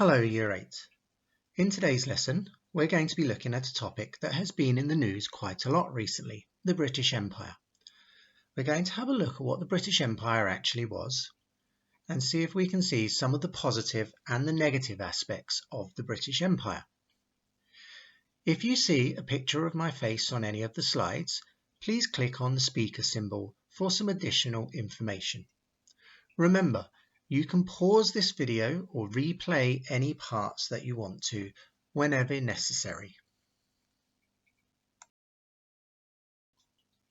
Hello Year 8. In today's lesson, we're going to be looking at a topic that has been in the news quite a lot recently, the British Empire. We're going to have a look at what the British Empire actually was and see if we can see some of the positive and the negative aspects of the British Empire. If you see a picture of my face on any of the slides, please click on the speaker symbol for some additional information. Remember, you can pause this video or replay any parts that you want to whenever necessary.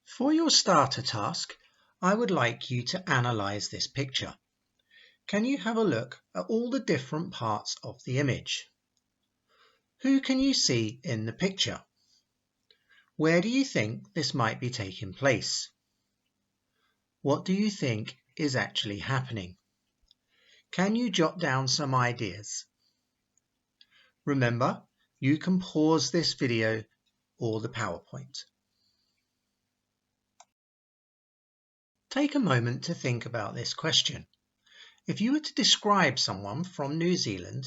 For your starter task, I would like you to analyze this picture. Can you have a look at all the different parts of the image? Who can you see in the picture? Where do you think this might be taking place? What do you think is actually happening? Can you jot down some ideas? Remember, you can pause this video or the PowerPoint. Take a moment to think about this question. If you were to describe someone from New Zealand,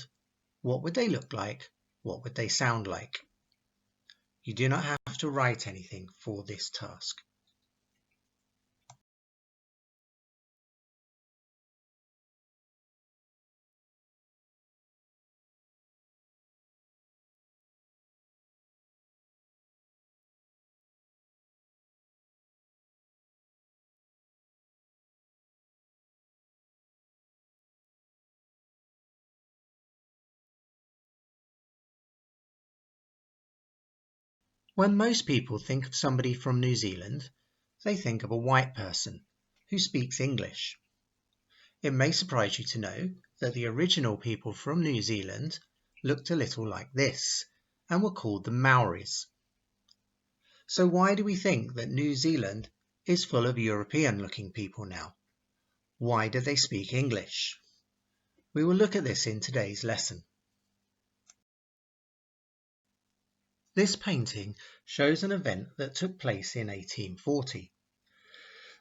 what would they look like? What would they sound like? You do not have to write anything for this task. When most people think of somebody from New Zealand, they think of a white person who speaks English. It may surprise you to know that the original people from New Zealand looked a little like this and were called the Maoris. So why do we think that New Zealand is full of European-looking people now? Why do they speak English? We will look at this in today's lesson. This painting shows an event that took place in 1840.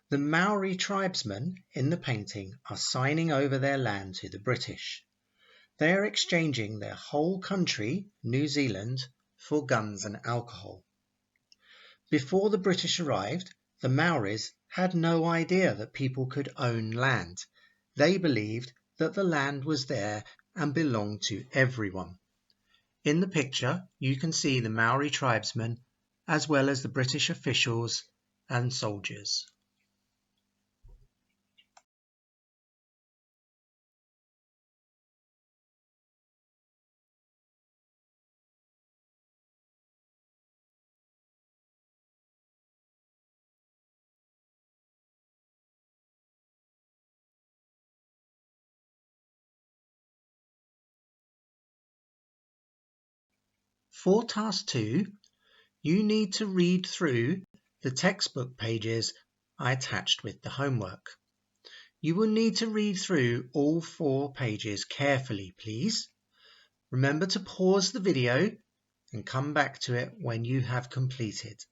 The Maori tribesmen in the painting are signing over their land to the British. They are exchanging their whole country, New Zealand, for guns and alcohol. Before the British arrived, the Maoris had no idea that people could own land. They believed that the land was there and belonged to everyone. In the picture, you can see the Maori tribesmen as well as the British officials and soldiers. For task 2, you need to read through the textbook pages I attached with the homework. You will need to read through all 4 pages carefully, please. Remember to pause the video and come back to it when you have completed.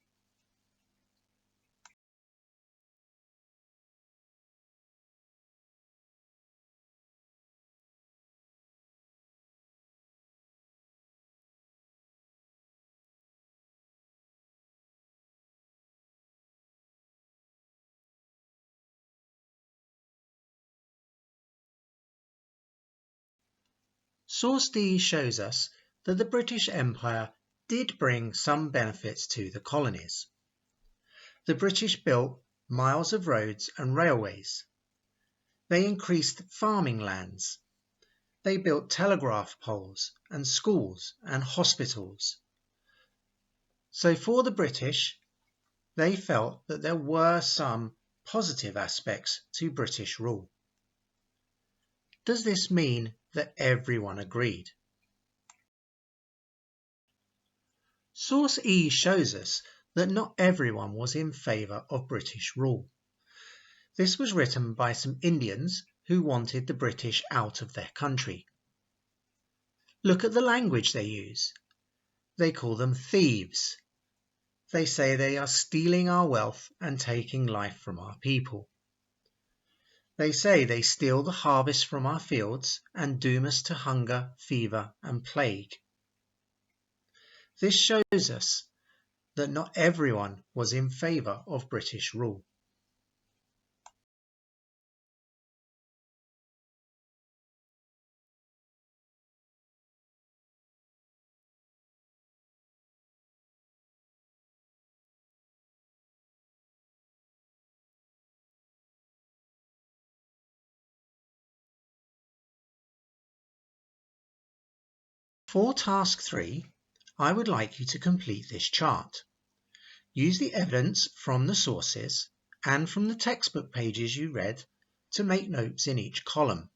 Source D shows us that the British Empire did bring some benefits to the colonies. The British built miles of roads and railways. They increased farming lands. They built telegraph poles and schools and hospitals. So for the British, they felt that there were some positive aspects to British rule. Does this mean that everyone agreed? Source E shows us that not everyone was in favour of British rule. This was written by some Indians who wanted the British out of their country. Look at the language they use. They call them thieves. They say they are stealing our wealth and taking life from our people. They say they steal the harvest from our fields and doom us to hunger, fever, and plague. This shows us that not everyone was in favour of British rule. For task 3, I would like you to complete this chart. Use the evidence from the sources and from the textbook pages you read to make notes in each column.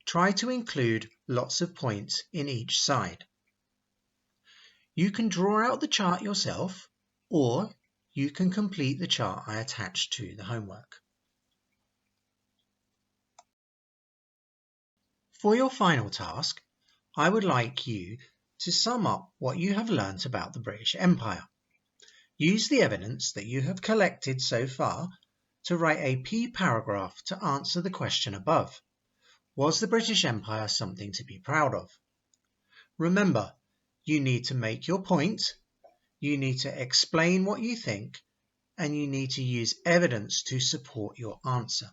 Try to include lots of points in each side. You can draw out the chart yourself, or you can complete the chart I attached to the homework. For your final task, I would like you to sum up what you have learnt about the British Empire. Use the evidence that you have collected so far to write a P paragraph to answer the question above. Was the British Empire something to be proud of? Remember, you need to make your point, you need to explain what you think, and you need to use evidence to support your answer.